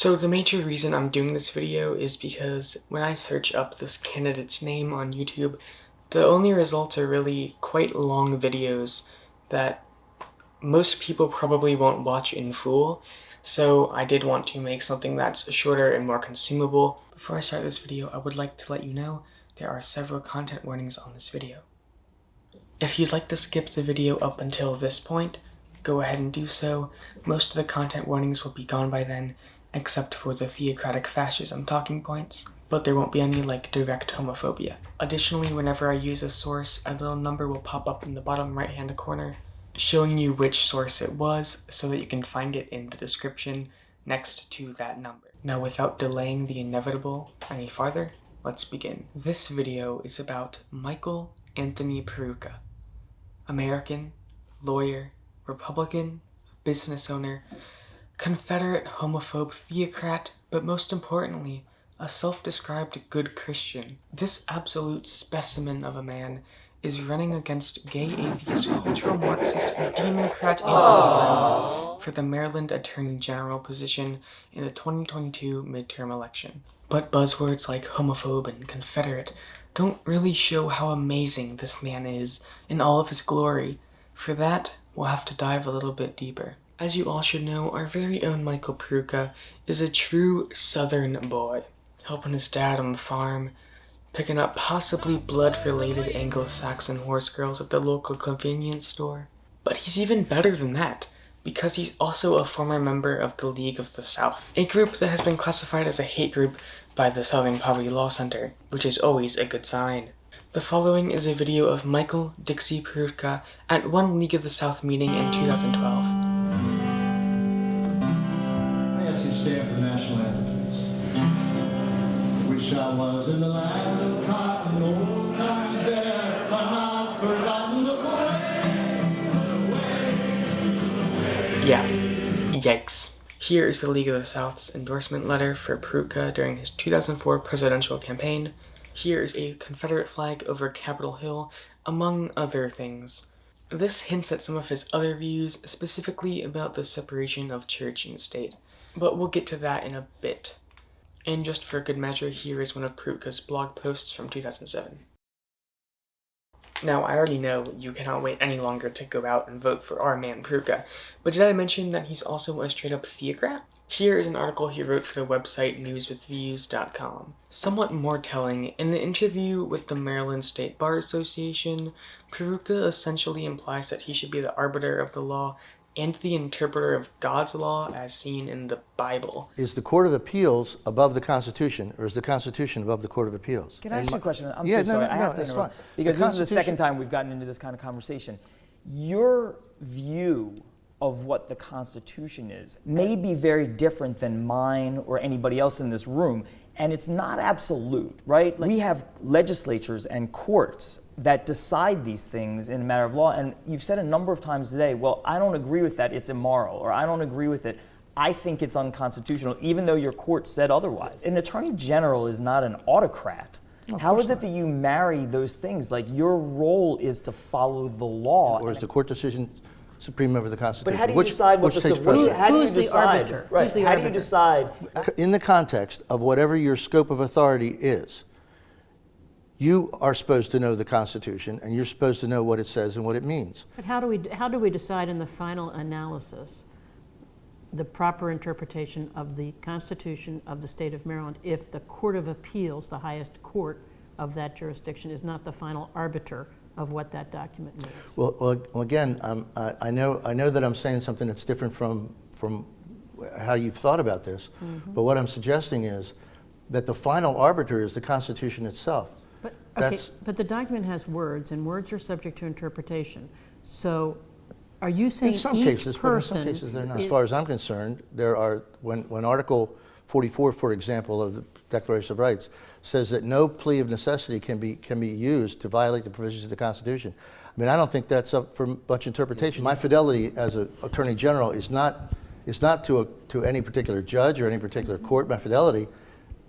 So the major reason I'm doing this video is because when I search up this candidate's name on YouTube, the only results are really quite long videos that most people probably won't watch in full, so I did want to make something that's shorter and more consumable. Before I start this video, I would like to let you know there are several content warnings on this video. If you'd like to skip the video up until this point, go ahead and do so. Most of the content warnings will be gone by then, except for the theocratic fascism talking points, but there won't be any direct homophobia. Additionally, whenever I use a source, a little number will pop up in the bottom right hand corner showing you which source it was so that you can find it in the description next to that number. Now, without delaying the inevitable any farther, let's begin. This video is about Michael Anthony Peroutka, American, lawyer, Republican, business owner, Confederate homophobe theocrat, but most importantly, a self-described good Christian. This absolute specimen of a man is running against gay atheist, cultural Marxist, Democrat Anthony Brown for the Maryland Attorney General position in the 2022 midterm election. But buzzwords like homophobe and Confederate don't really show how amazing this man is in all of his glory. For that, we'll have to dive a little bit deeper. As you all should know, our very own Michael Peroutka is a true Southern boy, helping his dad on the farm, picking up possibly blood-related Anglo-Saxon horse girls at the local convenience store. But he's even better than that, because he's also a former member of the League of the South, a group that has been classified as a hate group by the Southern Poverty Law Center, which is always a good sign. The following is a video of Michael Dixie Peroutka at one League of the South meeting in 2012. I ask you to stand for the national anthem, please. Wish I was in the land of cotton, old times there, but not forgotten the way. Yeah, yikes. Here is the League of the South's endorsement letter for Peroutka during his 2004 presidential campaign. Here is a Confederate flag over Capitol Hill, among other things. This hints at some of his other views, specifically about the separation of church and state, but we'll get to that in a bit. And just for good measure, here is one of Peroutka's blog posts from 2007. Now, I already know you cannot wait any longer to go out and vote for our man Peroutka, but did I mention that he's also a straight-up theocrat? Here is an article he wrote for the website newswithviews.com. Somewhat more telling, in the interview with the Maryland State Bar Association, Peroutka essentially implies that he should be the arbiter of the law and the interpreter of God's law as seen in the Bible. Is the Court of Appeals above the Constitution, or is the Constitution above the Court of Appeals? Can I ask you a question? I'm yeah, so sorry. No, I have to that's interrupt. fine. Because this is the second time we've gotten into this kind of conversation. Your view of what the Constitution is may be very different than mine or anybody else in this room, and it's not absolute, right? We have legislatures and courts that decide these things in a matter of law, and you've said a number of times today, well, I don't agree with that, it's immoral, or I don't agree with it, I think it's unconstitutional, even though your court said otherwise. An attorney general is not an autocrat. How is it that you marry those things? Like, your role is to follow the law. Or is the court decision supreme over the Constitution? But how do you decide what which the takes precedence? how do you Who's the decide? arbiter? Right. Who's the How do you arbiter? decide? In the context of whatever your scope of authority is, you are supposed to know the Constitution, and you're supposed to know what it says and what it means. But how do we decide in the final analysis the proper interpretation of the Constitution of the state of Maryland if the Court of Appeals, the highest court of that jurisdiction, is not the final arbiter of what that document means? Well, again, I know that I'm saying something that's different from how you've thought about this, but what I'm suggesting is that the final arbiter is the Constitution itself. But, okay, but the document has words, and words are subject to interpretation. So are you saying in some each cases, but in some person cases they're not. As far as I'm concerned, there are, when Article 44, for example, of the Declaration of Rights says that no plea of necessity can be used to violate the provisions of the Constitution. I mean, I don't think that's up for much interpretation. My fidelity as an Attorney General is not to any particular judge or any particular court. My fidelity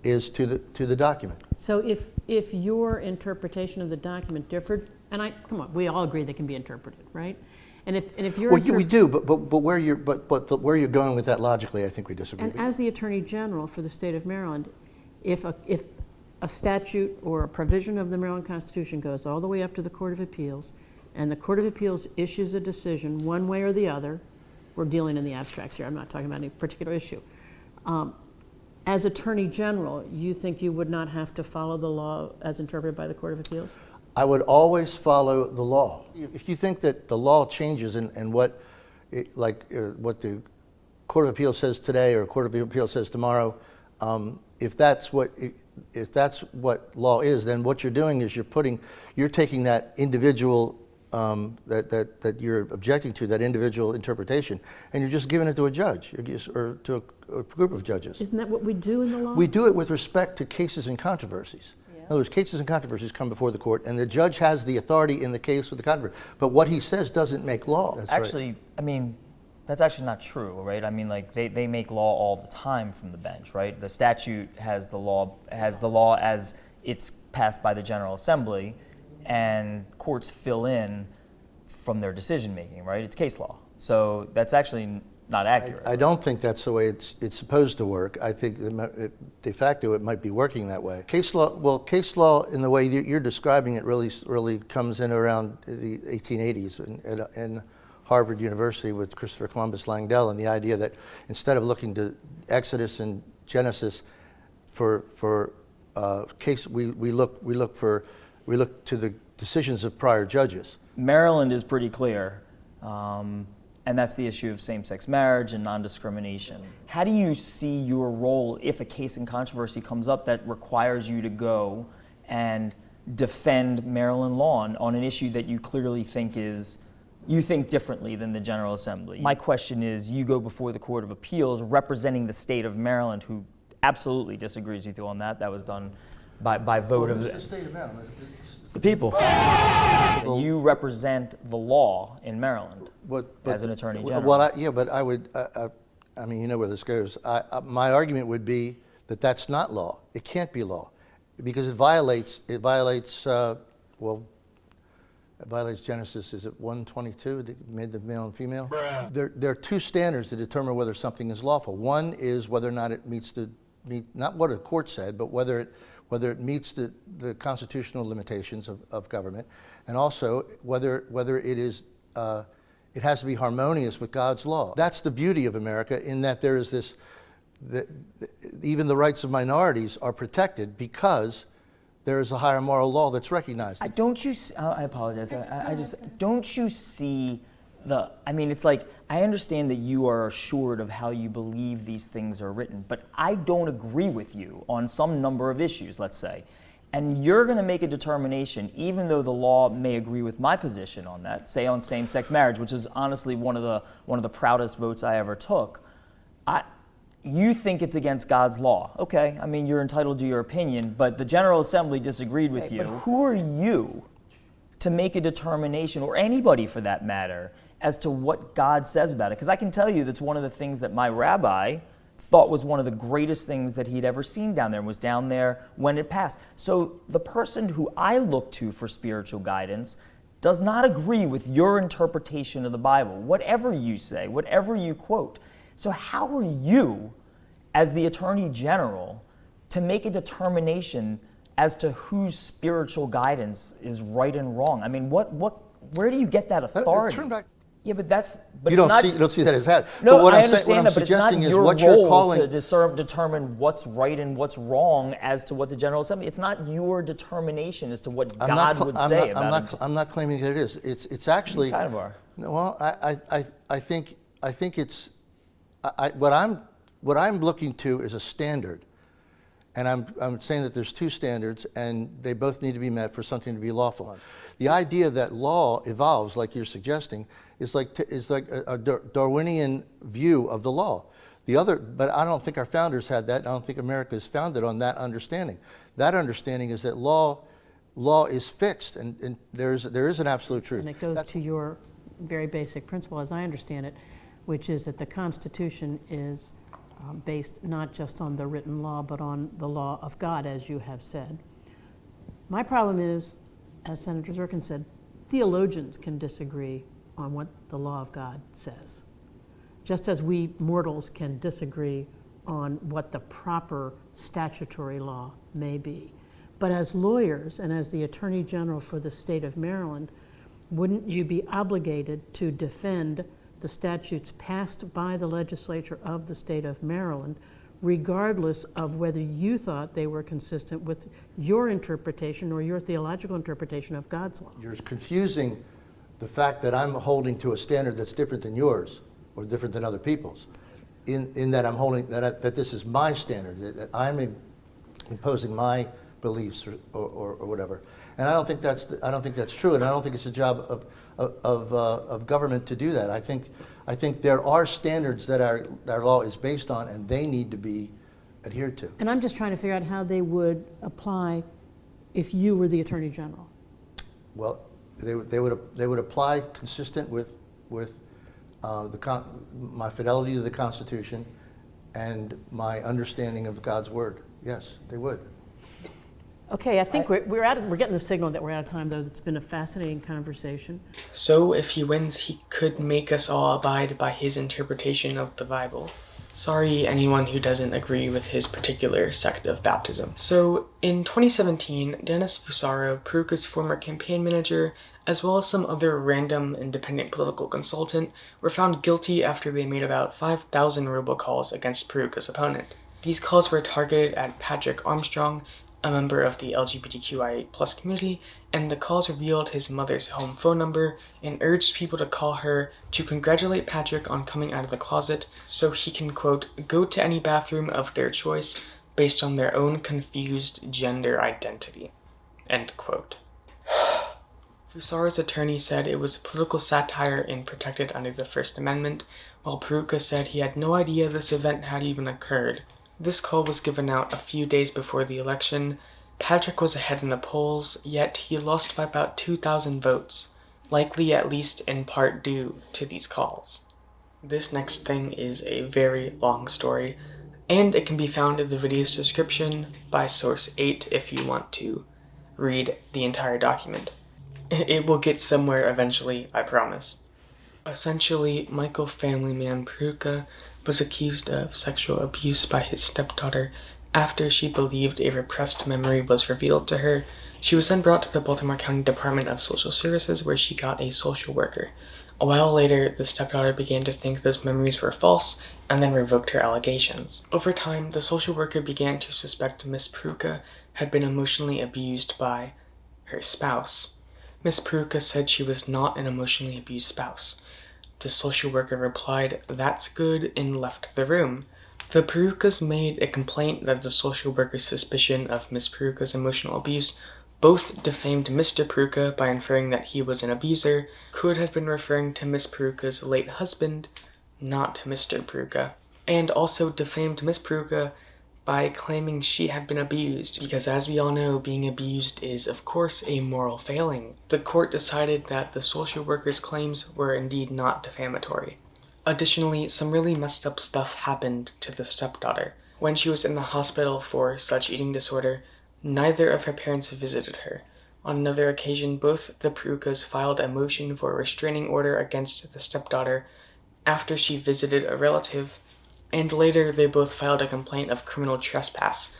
is to the document. So if your interpretation of the document differed, and come on, we all agree they can be interpreted, right? And if you're Well, we do, but where you're going with that logically, I think we disagree. and as the Attorney General for the state of Maryland, if a statute or a provision of the Maryland Constitution goes all the way up to the Court of Appeals, and the Court of Appeals issues a decision one way or the other, we're dealing in the abstracts here, I'm not talking about any particular issue. As Attorney General, you think you would not have to follow the law as interpreted by the Court of Appeals? I would always follow the law. If you think that the law changes and what the Court of Appeals says today or Court of Appeals says tomorrow, if that's what law is, then what you're doing is you're taking that individual that you're objecting to, that individual interpretation, and you're just giving it to a judge or to a group of judges. Isn't that what we do in the law? We do it with respect to cases and controversies. In other words, cases and controversies come before the court, and the judge has the authority in the case with the controversy. But what he says doesn't make law. That's actually, right. I mean, that's actually not true, right? I mean, like they make law all the time from the bench, right? The statute has the law as it's passed by the General Assembly, and courts fill in from their decision making, right? It's case law, so that's actually not accurate. I don't think that's the way it's supposed to work. I think de facto it might be working that way. Case law in the way you're describing it really comes in around the 1880s in Harvard University with Christopher Columbus Langdell, and the idea that instead of looking to Exodus and Genesis for case, we look to the decisions of prior judges. Maryland is pretty clear. And that's the issue of same-sex marriage and non-discrimination. How do you see your role if a case in controversy comes up that requires you to go and defend Maryland law on an issue that you clearly think you think differently than the General Assembly? My question is, you go before the Court of Appeals representing the state of Maryland, who absolutely disagrees with you on that. That was done by vote of the state of Maryland. The people. And you represent the law in Maryland as an Attorney General. Well, but I would, I mean, you know where this goes. My argument would be that that's not law. It can't be law because it violates Genesis, is it 122, that made the male and female? There are two standards to determine whether something is lawful. One is whether or not it meets not what a court said, but whether it meets the constitutional limitations of government, and also whether it has to be harmonious with God's law. That's the beauty of America, in that there is this, even the rights of minorities are protected because there is a higher moral law that's recognized. I apologize. Don't you see I mean, it's like, I understand that you are assured of how you believe these things are written, but I don't agree with you on some number of issues, let's say. And you're going to make a determination, even though the law may agree with my position on that, say on same-sex marriage, which is honestly one of the proudest votes I ever took. You think it's against God's law. Okay, I mean, you're entitled to your opinion, but the General Assembly disagreed with you. But who are you to make a determination, or anybody for that matter, as to what God says about it? Because I can tell you that's one of the things that my rabbi thought was one of the greatest things that he'd ever seen down there, and was down there when it passed. So the person who I look to for spiritual guidance does not agree with your interpretation of the Bible, whatever you say, whatever you quote. So how are you, as the Attorney General, to make a determination as to whose spiritual guidance is right and wrong? I mean, where do you get that authority? Turn back. Yeah, but you don't see that as that. No, but what I I'm understand that, but it's not your what you're role calling to determine what's right and what's wrong as to what the General Assembly. It's not your determination as to what God would say about it. I'm not claiming that it is. It's actually. You kind of are. No, well, I think it's what I'm looking to is a standard, and I'm saying that there's two standards, and they both need to be met for something to be lawful. The idea that law evolves, like you're suggesting, is like a Darwinian view of the law. But I don't think our founders had that. I don't think America is founded on that understanding. That understanding is that law is fixed, and there is an absolute truth. And it goes to your very basic principle, as I understand it, which is that the Constitution is based not just on the written law, but on the law of God, as you have said. My problem is, as Senator Zirkin said, theologians can disagree on what the law of God says. Just as we mortals can disagree on what the proper statutory law may be. But as lawyers and as the Attorney General for the state of Maryland, wouldn't you be obligated to defend the statutes passed by the legislature of the state of Maryland, regardless of whether you thought they were consistent with your interpretation or your theological interpretation of God's law? You're confusing the fact that I'm holding to a standard that's different than yours or different than other people's. In that I'm holding that this is my standard, that I'm imposing my beliefs or whatever, and I don't think that's true, and I don't think it's the job of government to do that. I think there are standards that our law is based on, and they need to be adhered to. And I'm just trying to figure out how they would apply if you were the Attorney General. Well, they would apply consistent with my fidelity to the Constitution and my understanding of God's Word. Yes, they would. Okay, I think we're getting the signal that we're out of time, though. It's been a fascinating conversation. So if he wins, he could make us all abide by his interpretation of the Bible. Sorry, anyone who doesn't agree with his particular sect of baptism. So in 2017, Dennis Fusaro, Peroutka's former campaign manager, as well as some other random independent political consultant, were found guilty after they made about 5,000 robocalls against Peroutka's opponent. These calls were targeted at Patrick Armstrong, a member of the LGBTQIA+ community, and the calls revealed his mother's home phone number and urged people to call her to congratulate Patrick on coming out of the closet so he can, quote, go to any bathroom of their choice based on their own confused gender identity, end quote. Fusaro's attorney said it was political satire and protected under the First Amendment, while Peroutka said he had no idea this event had even occurred. This call was given out a few days before the election. Patrick was ahead in the polls, yet he lost by about 2,000 votes, likely at least in part due to these calls. This next thing is a very long story, and it can be found in the video's description by source 8 if you want to read the entire document. It will get somewhere eventually, I promise. Essentially, Michael family man Peroutka was accused of sexual abuse by his stepdaughter after she believed a repressed memory was revealed to her. She was then brought to the Baltimore County Department of Social Services, where she got a social worker. A while later, the stepdaughter began to think those memories were false and then revoked her allegations. Over time, the social worker began to suspect Miss Peroutka had been emotionally abused by her spouse. Miss Peroutka said she was not an emotionally abused spouse. The social worker replied, "That's good," and left the room. The Peroutkas made a complaint that the social worker's suspicion of Miss Peroutka's emotional abuse both defamed Mr. Peroutka by inferring that he was an abuser, could have been referring to Miss Peroutka's late husband, not Mr. Peroutka, and also defamed Miss Peroutka by claiming she had been abused, because as we all know, being abused is of course a moral failing. The court decided that the social worker's claims were indeed not defamatory. Additionally, some really messed up stuff happened to the stepdaughter. When she was in the hospital for such eating disorder, neither of her parents visited her. On another occasion, both the Peroutkas filed a motion for a restraining order against the stepdaughter after she visited a relative, and later they both filed a complaint of criminal trespass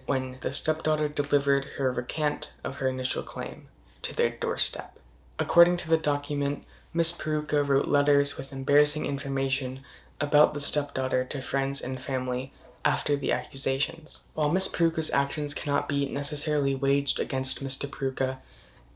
when the stepdaughter delivered her recant of her initial claim to their doorstep. According to the document, Miss Peroutka wrote letters with embarrassing information about the stepdaughter to friends and family after the accusations. While Miss Peroutka's actions cannot be necessarily waged against Mr. Peroutka,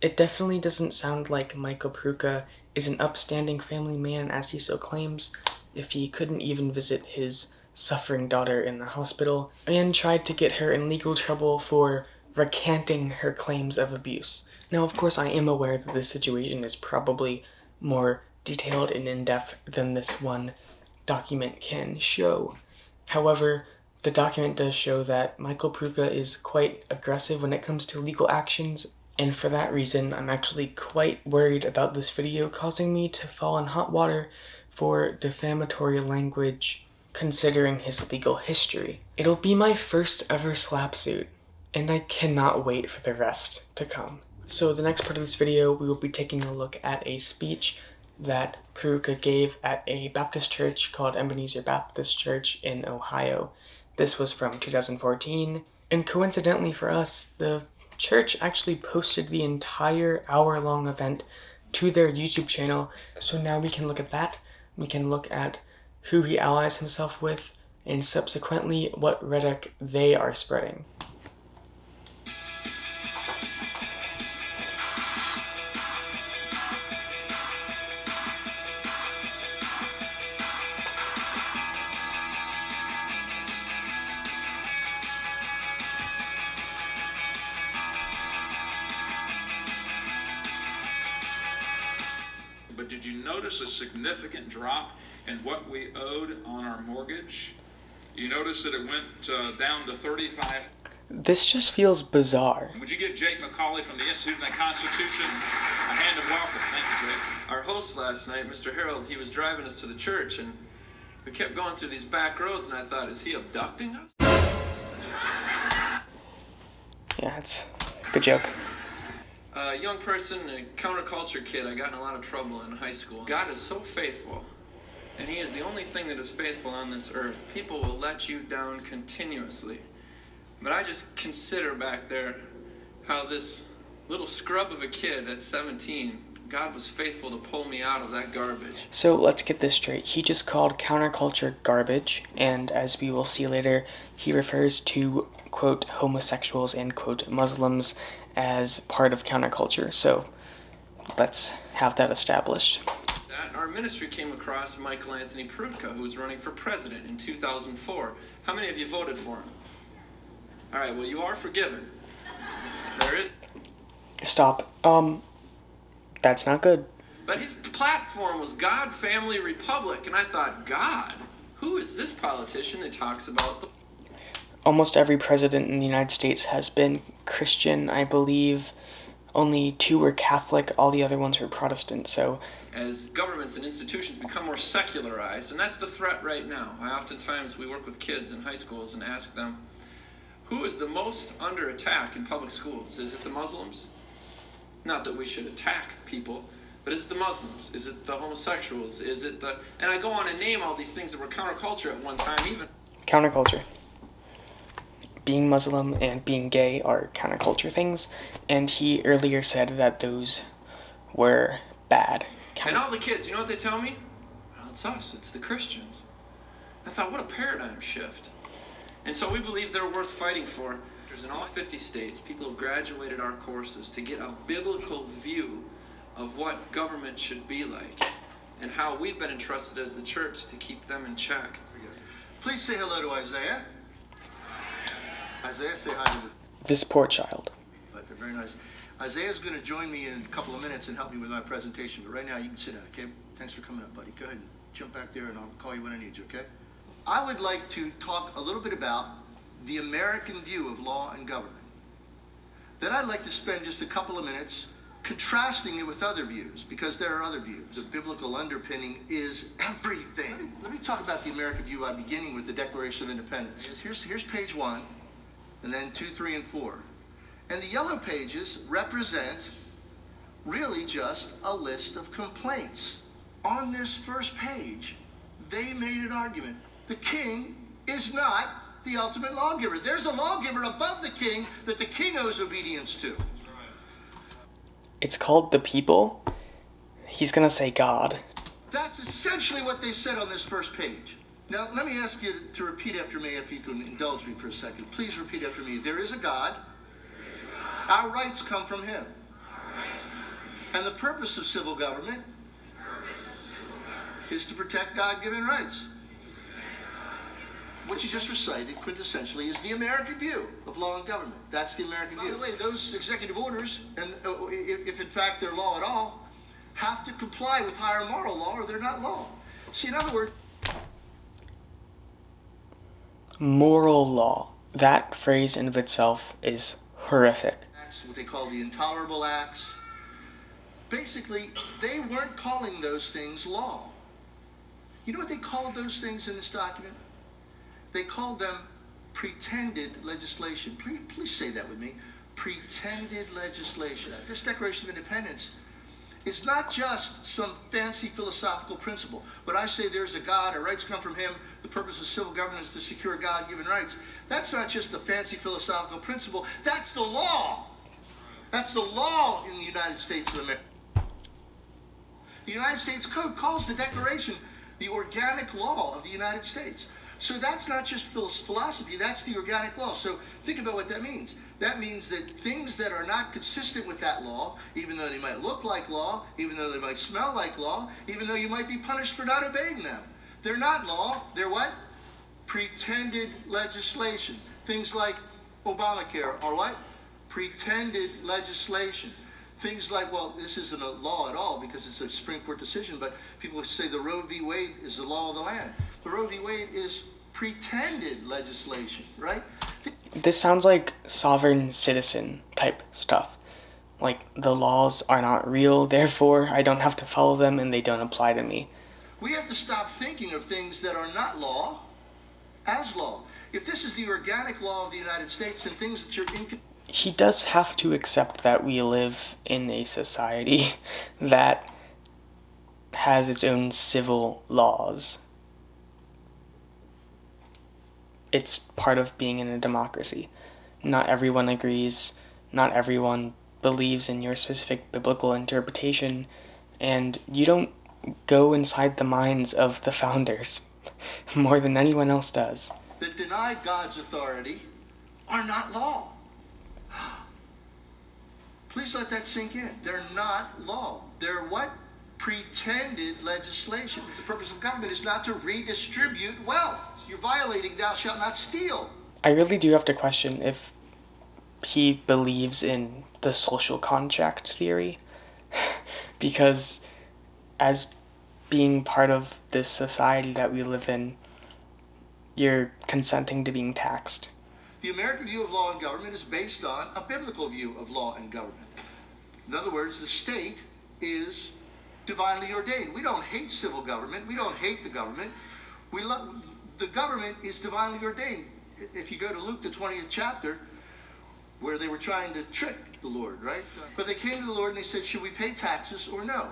it definitely doesn't sound like Michael Peroutka is an upstanding family man as he so claims, if he couldn't even visit his suffering daughter in the hospital and tried to get her in legal trouble for recanting her claims of abuse. Now, of course, I am aware that this situation is probably more detailed and in-depth than this one document can show. However, the document does show that Michael Peroutka is quite aggressive when it comes to legal actions, and for that reason, I'm actually quite worried about this video causing me to fall in hot water for defamatory language, considering his legal history. It'll be my first ever slap suit, and I cannot wait for the rest to come. So the next part of this video, we will be taking a look at a speech that Peroutka gave at a Baptist church called Ebenezer Baptist Church in Ohio. This was from 2014, and coincidentally for us, the church actually posted the entire hour-long event to their YouTube channel, so now we can look at that. We can look at who he allies himself with, and subsequently what rhetoric they are spreading. But did you notice a significant drop in what we owed on our mortgage? You notice that it went down to 35. This just feels bizarre. Would you give Jake McCauley from the Institute of the Constitution a hand of welcome? Thank you, Jake. Our host last night, Mr. Harold, he was driving us to the church, and we kept going through these back roads, and I thought, is he abducting us? Yeah, it's a good joke. A young person, a counterculture kid, I got in a lot of trouble in high school. God is so faithful, and he is the only thing that is faithful on this earth. People will let you down continuously. But I just consider back there how this little scrub of a kid at 17, God was faithful to pull me out of that garbage. So let's get this straight. He just called counterculture garbage, and as we will see later, he refers to, quote, homosexuals and, quote, Muslims as part of counterculture. So let's have that established. Our ministry came across Michael Anthony Peroutka, who was running for president in 2004. How many of you voted for him? All right, well, you are forgiven. There is... Stop. That's not good. But his platform was God, Family, Republic, and I thought, God? Who is this politician that talks about the... Almost every president in the United States has been Christian, I believe. Only 2 were Catholic, all the other ones were Protestant, so... As governments and institutions become more secularized, and that's the threat right now. Oftentimes we work with kids in high schools and ask them, who is the most under attack in public schools? Is it the Muslims? Not that we should attack people, but is it the Muslims? Is it the homosexuals? Is it the... And I go on and name all these things that were counterculture at one time even. Counterculture. Being Muslim and being gay are counterculture things, and he earlier said that those were bad. And all the kids, you know what they tell me? Well, it's us, it's the Christians. I thought, what a paradigm shift. And so we believe they're worth fighting for. There's in all 50 states, people have graduated our courses to get a biblical view of what government should be like and how we've been entrusted as the church to keep them in check. Please say hello to Isaiah. Isaiah, say hi to the... This poor child. But they're very nice. Isaiah's going to join me in a couple of minutes and help me with my presentation, but right now you can sit down, okay? Thanks for coming up, buddy. Go ahead and jump back there and I'll call you when I need you, okay? I would like to talk a little bit about the American view of law and government. Then I'd like to spend just a couple of minutes contrasting it with other views, because there are other views. The biblical underpinning is everything. Let me talk about the American view by beginning with the Declaration of Independence. Here's page 1, and then 2, 3, and 4. And the yellow pages represent really just a list of complaints. On this first page, they made an argument. The king is not the ultimate lawgiver. There's a lawgiver above the king that the king owes obedience to. It's called the people. He's gonna say God. That's essentially what they said on this first page. Now, let me ask you to repeat after me, if you can indulge me for a second. Please repeat after me. There is a God. Our rights come from him. And the purpose of civil government is to protect God-given rights. What you just recited, quintessentially, is the American view of law and government. That's the American view. By the way, those executive orders, and if in fact they're law at all, have to comply with higher moral law or they're not law. See, in other words... Moral law. That phrase in of itself is horrific. What they call the intolerable acts. Basically, they weren't calling those things law. You know what they called those things in this document? They called them pretended legislation. Please say that with me. Pretended legislation. This Declaration of Independence is not just some fancy philosophical principle. When I say there's a God, our rights come from him, the purpose of civil government is to secure God-given rights, that's not just a fancy philosophical principle, that's the law. That's the law in the United States of America. The United States Code calls the Declaration the organic law of the United States. So that's not just philosophy, that's the organic law. So think about what that means. That means that things that are not consistent with that law, even though they might look like law, even though they might smell like law, even though you might be punished for not obeying them, they're not law, they're what? Pretended legislation. Things like Obamacare are what? Pretended legislation. Things like, well, this isn't a law at all because it's a Supreme Court decision, but people say the Roe v. Wade is the law of the land. The Roe v. Wade is pretended legislation, right? This sounds like sovereign citizen type stuff. Like, the laws are not real, therefore I don't have to follow them and they don't apply to me. We have to stop thinking of things that are not law as law. If this is the organic law of the United States, then things that you're He does have to accept that we live in a society that has its own civil laws. It's part of being in a democracy. Not everyone agrees, not everyone believes in your specific biblical interpretation, and you don't go inside the minds of the founders more than anyone else does. that deny God's authority are not law. Please let that sink in. They're not law. They're what? Pretended legislation. The purpose of government is not to redistribute wealth. You're violating thou shalt not steal. I really do have to question if he believes in the social contract theory, because as being part of this society that we live in, you're consenting to being taxed. The American view of law and government is based on a biblical view of law and government. In other words, the state is divinely ordained. We don't hate civil government. We don't hate the government. We love the government is divinely ordained. If you go to Luke, the 20th chapter, where they were trying to trick the Lord, right? But they came to the Lord and they said, should we pay taxes or no?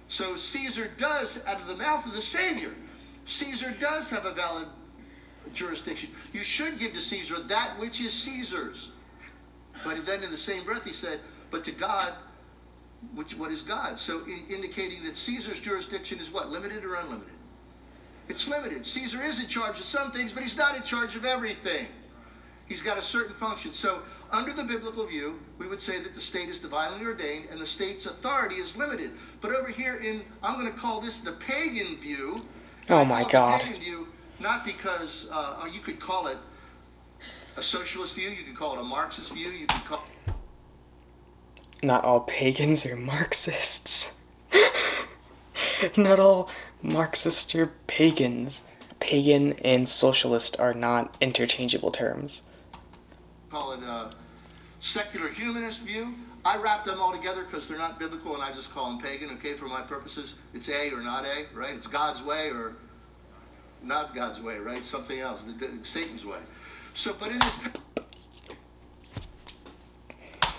So Caesar does, out of the mouth of the Savior, Caesar does have a valid jurisdiction. You should give to Caesar that which is Caesar's. But then in the same breath he said, but to God, what is God? So indicating that Caesar's jurisdiction is what? Limited or unlimited? It's limited. Caesar is in charge of some things, but he's not in charge of everything. He's got a certain function. So under the biblical view, we would say that the state is divinely ordained and the state's authority is limited. But over here in, I'm going to call this the pagan view. Oh my God. The pagan view, not because you could call it a socialist view, you could call it a Marxist view, you could call Not all pagans are Marxists. Not all Marxists are pagans. Pagan and socialist are not interchangeable terms. Call it a secular humanist view. I wrap them all together because they're not biblical and I just call them pagan, okay, for my purposes. It's A or not A, right? It's God's way or not God's way, right? Something else, Satan's way. So, but in this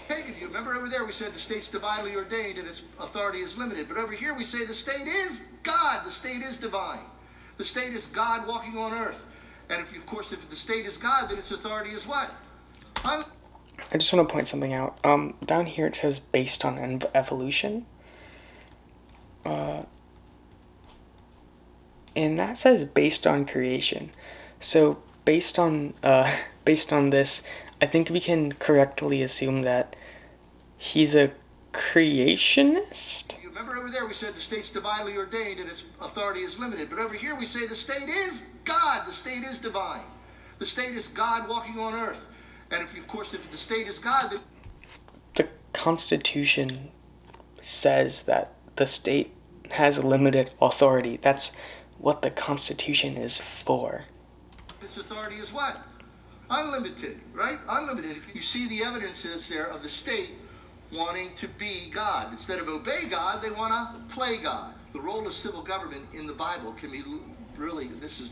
pagan view, remember over there we said the state's divinely ordained and its authority is limited. But over here we say the state is God, the state is divine. The state is God walking on earth. And if the state is God, then its authority is what? I just want to point something out. Down here it says based on evolution. And that says based on creation. So based on this, I think we can correctly assume that he's a creationist? You remember over there we said the state's divinely ordained and its authority is limited. But over here we say the state is God, the state is divine. The state is God walking on earth. And if the state is God, then The Constitution says that the state has limited authority. That's what the Constitution is for. its authority is what? Unlimited, right? Unlimited. You see the evidences there of the state wanting to be God. Instead of obey God, they want to play God. The role of civil government in the Bible can be really, this is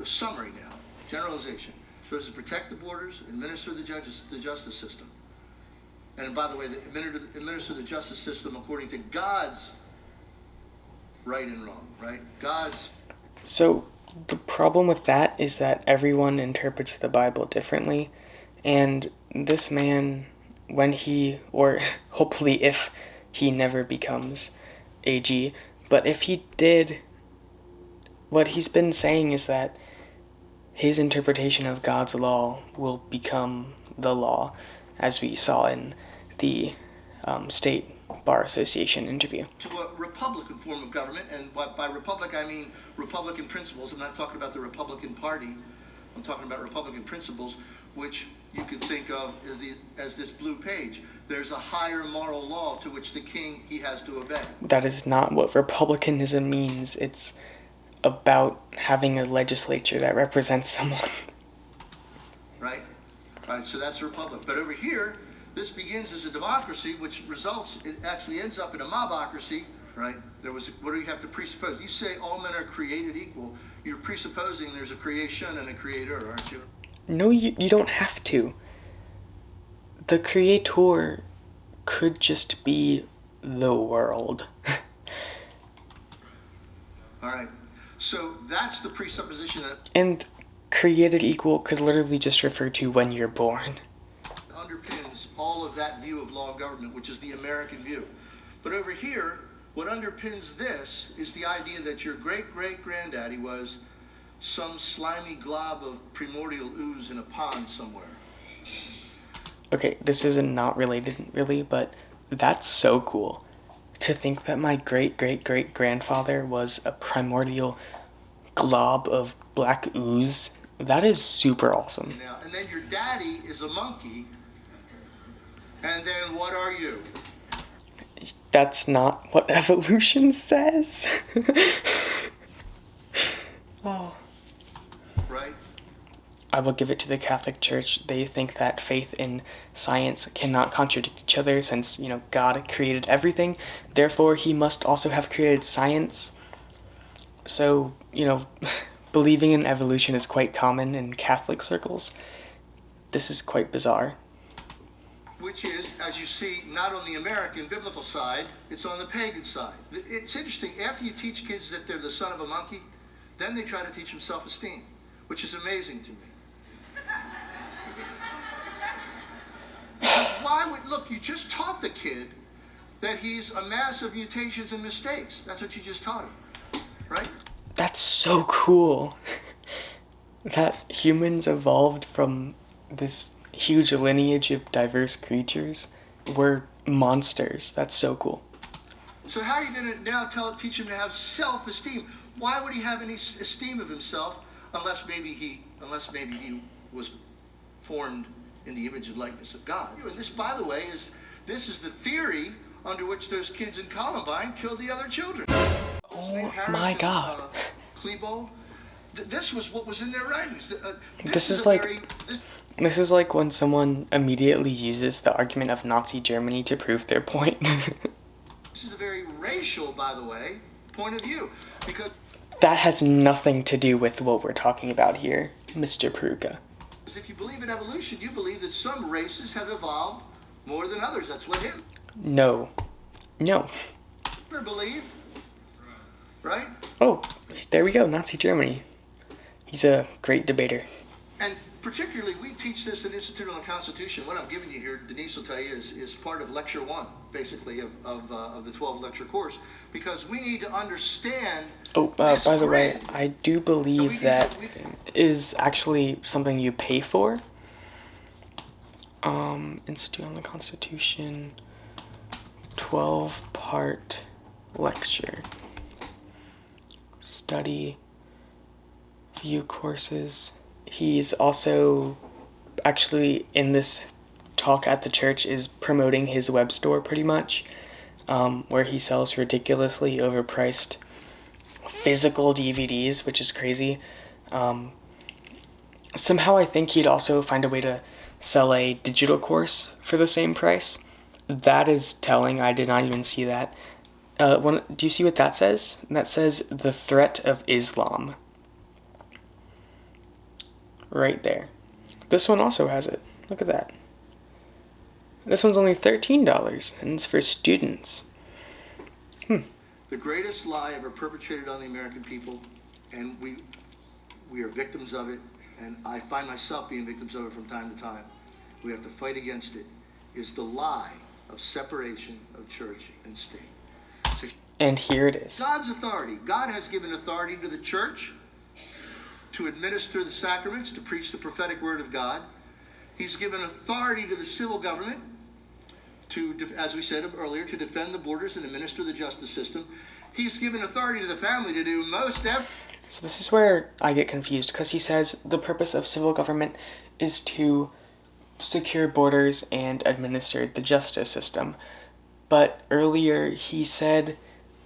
a summary now, generalization. Supposed to protect the borders, administer the justice system. And by the way, administer the justice system according to God's right and wrong, right? God's. So the problem with that is that everyone interprets the Bible differently, and this man, when he, or hopefully if he never becomes AG, but if he did, what he's been saying is that his interpretation of God's law will become the law, as we saw in the State Bar Association interview. To a Republican form of government, and by Republic I mean Republican principles. I'm not talking about the Republican Party. I'm talking about Republican principles, which you can think of as this blue page. There's a higher moral law to which the king, he has to obey. That is not what republicanism means. It's about having a legislature that represents someone. Right? Right, so that's a republic. But over here, this begins as a democracy, which results, it actually ends up in a mobocracy, right? What do you have to presuppose? You say all men are created equal. You're presupposing there's a creation and a creator, aren't you? No, you don't have to. The creator could just be the world. All right. So that's the presupposition that And created equal could literally just refer to when you're born. underpins all of that view of law and government, which is the American view. But over here, what underpins this is the idea that your great-great-granddaddy was some slimy glob of primordial ooze in a pond somewhere. Okay, this is not related really, but that's so cool. To think that my great-great-great-grandfather was a primordial glob of black ooze, that is super awesome. Now, and then your daddy is a monkey, and then what are you? That's not what evolution says. Oh. Right? I will give it to the Catholic Church. They think that faith and science cannot contradict each other since, God created everything. Therefore, he must also have created science. So, believing in evolution is quite common in Catholic circles. This is quite bizarre. Which is, as you see, not on the American biblical side, it's on the pagan side. It's interesting, after you teach kids that they're the son of a monkey, then they try to teach them self-esteem, which is amazing to me. Because look, you just taught the kid that he's a mass of mutations and mistakes. That's what you just taught him, right? That's so cool. That humans evolved from this huge lineage of diverse creatures. We're monsters. That's so cool. So how are you going to now teach him to have self-esteem? Why would he have any esteem of himself unless maybe he was formed in the image and likeness of God? And this, by the way, is the theory under which those kids in Columbine killed the other children. Oh my God. Klebold. This was what was in their writings. This is like when someone immediately uses the argument of Nazi Germany to prove their point. This is a very racial, by the way, point of view, because that has nothing to do with what we're talking about here, Mr. Peroutka. if you believe in evolution, you believe that some races have evolved more than others. That's what Hitler No. believed, right? Oh, there we go, Nazi Germany. He's a great debater. And particularly, we teach this in Institute on the Constitution. What I'm giving you here, Denise will tell you, is part of Lecture 1, basically, of the 12-lecture course, because we need to understand. Oh, by the way, I do believe that is actually something you pay for. Institute on the Constitution, 12-part lecture. Study, view courses. He's also actually in this talk at the church is promoting his web store pretty much, where he sells ridiculously overpriced physical DVDs, which is crazy. Somehow I think he'd also find a way to sell a digital course for the same price. That is telling. I did not even see that. Do you see what that says? That says the threat of Islam. Right there. This one also has it. Look at that. This one's only $13, and it's for students. The greatest lie ever perpetrated on the American people, and we are victims of it, and I find myself being victims of it from time to time. We have to fight against it, is the lie of separation of church and state. So And here it is. God's authority. God has given authority to the church to administer the sacraments, to preach the prophetic word of God. He's given authority to the civil government to, as we said earlier, to defend the borders and administer the justice system. He's given authority to the family to do most everything. So this is where I get confused, because he says the purpose of civil government is to secure borders and administer the justice system. But earlier he said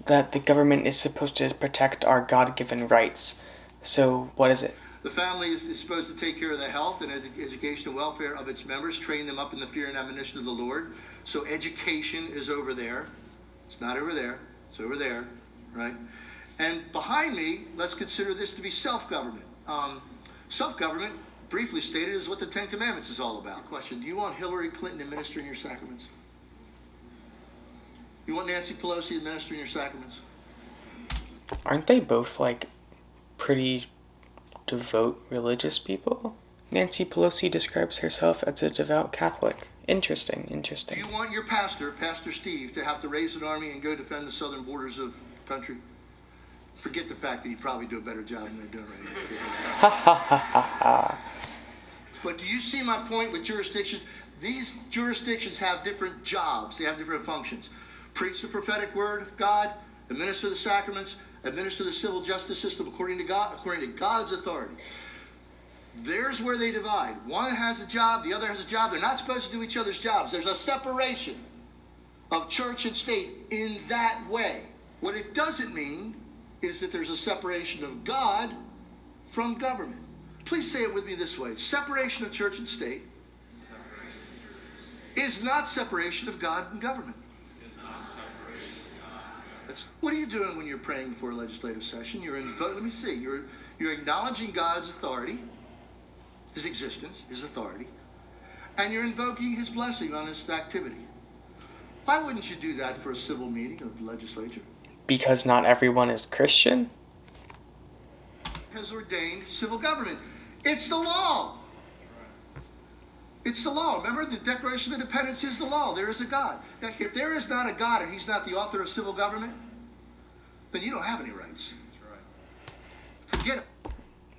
that the government is supposed to protect our God-given rights. So what is it? The family is supposed to take care of the health and education and welfare of its members, train them up in the fear and admonition of the Lord. So education is over there. It's not over there. It's over there, right? And behind me, let's consider this to be self-government. Self-government, briefly stated, is what the Ten Commandments is all about. Question, do you want Hillary Clinton administering your sacraments? You want Nancy Pelosi administering your sacraments? Aren't they both, like, pretty devout religious people? Nancy Pelosi describes herself as a devout Catholic. Interesting, Do interesting. you want your pastor, Pastor Steve, to have to raise an army and go defend the southern borders of the country? Forget the fact that he'd probably do a better job than they're doing right now. Ha ha ha ha ha. But do you see my point with jurisdictions? These jurisdictions have different jobs. They have different functions. Preach the prophetic word of God, administer the sacraments, administer the civil justice system according to God, according to God's authority. There's where they divide. One has a job, the other has a job. They're not supposed to do each other's jobs. There's a separation of church and state in that way. What it doesn't mean is that there's a separation of God from government. Please say it with me this way. Separation of church and state is not separation of God and government. What are you doing when you're praying before a legislative session? Let me see. You're acknowledging God's authority, His existence, His authority, and you're invoking His blessing on this activity. Why wouldn't you do that for a civil meeting of the legislature? Because not everyone is Christian? Has ordained civil government. It's the law. It's the law. Remember, the Declaration of Independence is the law. There is a God. Now, if there is not a God and He's not the author of civil government, then you don't have any rights. Forget it.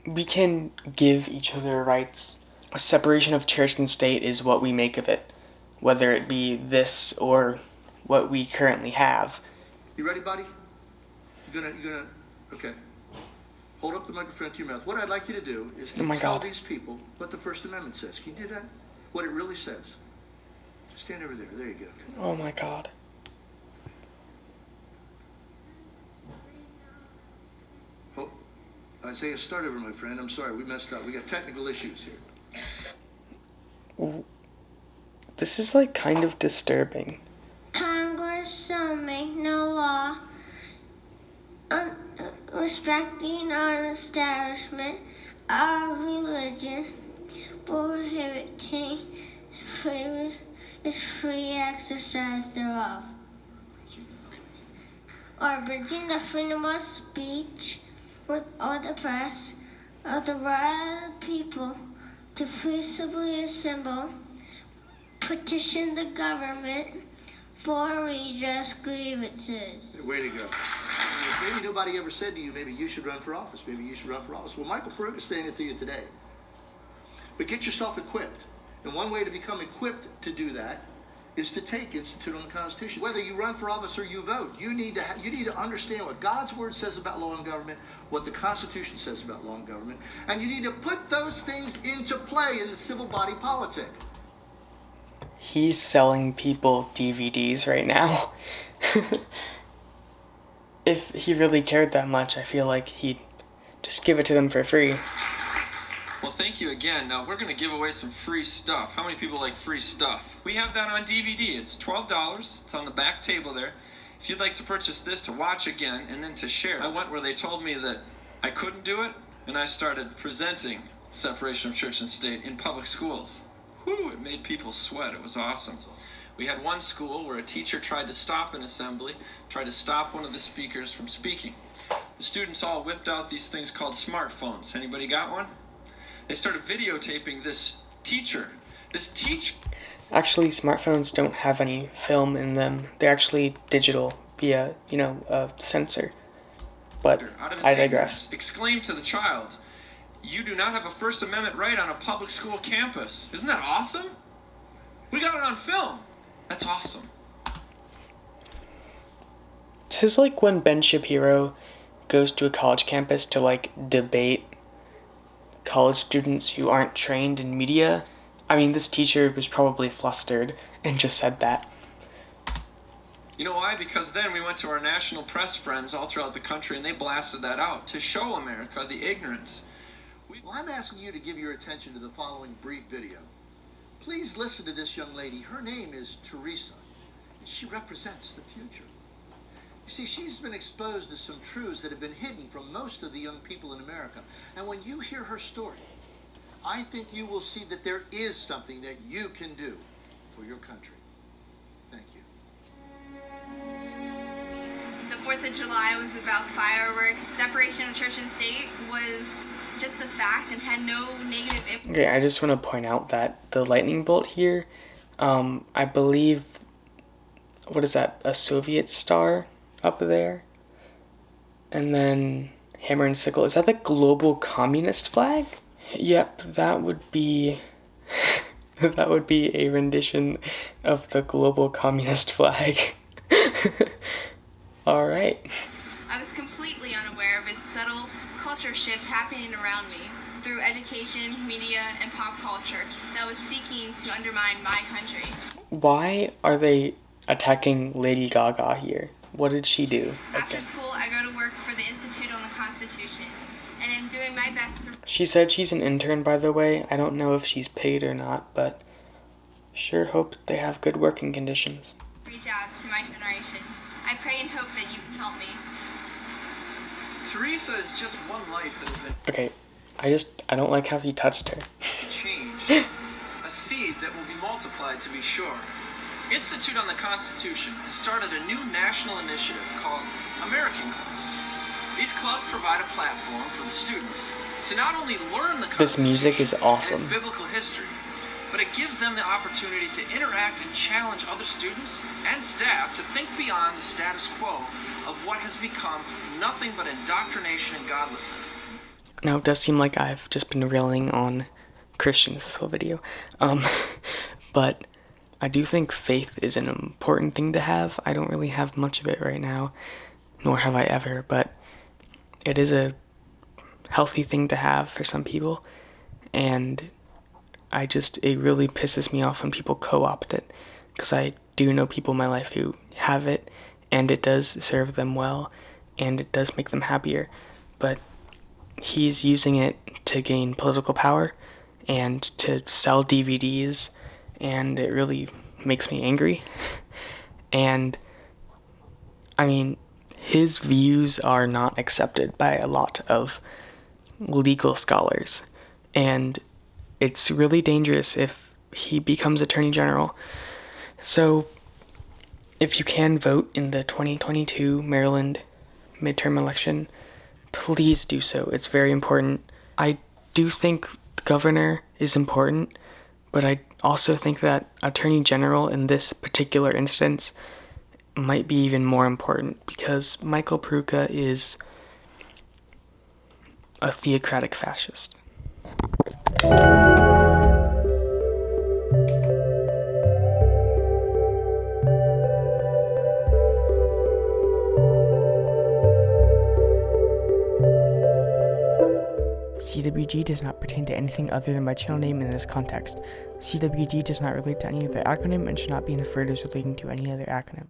We can give each other rights. A separation of church and state is what we make of it, whether it be this or what we currently have. You ready, buddy? You gonna, okay. Hold up the microphone to your mouth. What I'd like you to do is Oh my tell God. these people what the First Amendment says. Can you do that? What it really says. Stand over there. There you go. Oh my God. Oh, Isaiah, start over, my friend. I'm sorry, we messed up. We got technical issues here. This is like kind of disturbing. Congress shall make no law respecting an establishment of religion, prohibiting its free exercise thereof, or abridging the freedom of speech or the press, or the right of the people to peaceably assemble, petition the government for redress grievances. Way to go. Maybe nobody ever said to you, maybe you should run for office. Maybe you should run for office. Well, Michael Peroutka is saying it to you today. But get yourself equipped. And one way to become equipped to do that is to take Institute on the Constitution. Whether you run for office or you vote, you need to understand what God's Word says about law and government, what the Constitution says about law and government, and you need to put those things into play in the civil body politic. He's selling people DVDs right now. If he really cared that much, I feel like he'd just give it to them for free. Well, thank you again. Now, we're going to give away some free stuff. How many people like free stuff? We have that on DVD. It's $12. It's on the back table there. If you'd like to purchase this to watch again and then to share. I went where they told me that I couldn't do it, and I started presenting separation of church and state in public schools. Whew, it made people sweat. It was awesome. We had one school where a teacher tried to stop an assembly, tried to stop one of the speakers from speaking. The students all whipped out these things called smartphones. Anybody got one? They started videotaping this teacher. Actually, smartphones don't have any film in them. They're actually digital via, a sensor. But Out of his I anger, digress. exclaimed to the child, "You do not have a First Amendment right on a public school campus." Isn't that awesome? We got it on film. That's awesome. This is like when Ben Shapiro goes to a college campus to debate college students who aren't trained in media. I mean, this teacher was probably flustered and just said that. You know why? Because then we went to our national press friends all throughout the country and they blasted that out to show America the ignorance. Well, I'm asking you to give your attention to the following brief video. Please listen to this young lady. Her name is Teresa, and she represents the future. You see, she's been exposed to some truths that have been hidden from most of the young people in America. And when you hear her story, I think you will see that there is something that you can do for your country. Thank you. The 4th of July was about fireworks. Separation of church and state was just a fact and had no negative impact. Okay, I just want to point out that the lightning bolt here, I believe, what is that, a Soviet star up there? And then hammer and sickle, is that the global communist flag? Yep, that would be that would be a rendition of the global communist flag. All right. I was completely unaware of a subtle culture shift happening around me through education, media, and pop culture that was seeking to undermine my country. Why are they attacking Lady Gaga here? What did she do? After school, I go to work for the Institute on the Constitution, and I'm doing my best to She said she's an intern, by the way. I don't know if she's paid or not, but sure hope they have good working conditions. reach out to my generation. I pray and hope that you can help me. Teresa is just one life that has been Okay, I don't like how he touched her. changed. A seed that will be multiplied, to be sure. Institute on the Constitution has started a new national initiative called American Clubs. These clubs provide a platform for the students to not only learn the Constitution This music is awesome. and its biblical history, but it gives them the opportunity to interact and challenge other students and staff to think beyond the status quo of what has become nothing but indoctrination and godlessness. Now, it does seem like I've just been railing on Christians this whole video. But I do think faith is an important thing to have. I don't really have much of it right now, nor have I ever, but it is a healthy thing to have for some people. And it really pisses me off when people co-opt it, because I do know people in my life who have it, and it does serve them well, and it does make them happier. But he's using it to gain political power and to sell DVDs, and it really makes me angry. And I mean, his views are not accepted by a lot of legal scholars, and it's really dangerous if he becomes Attorney General. So if you can vote in the 2022 Maryland midterm election, please do so. It's very important. I do think the governor is important, but I also think that Attorney General in this particular instance might be even more important, because Michael Peroutka is a theocratic fascist. CWG does not pertain to anything other than my channel name in this context. CWG does not relate to any other acronym and should not be inferred as relating to any other acronym.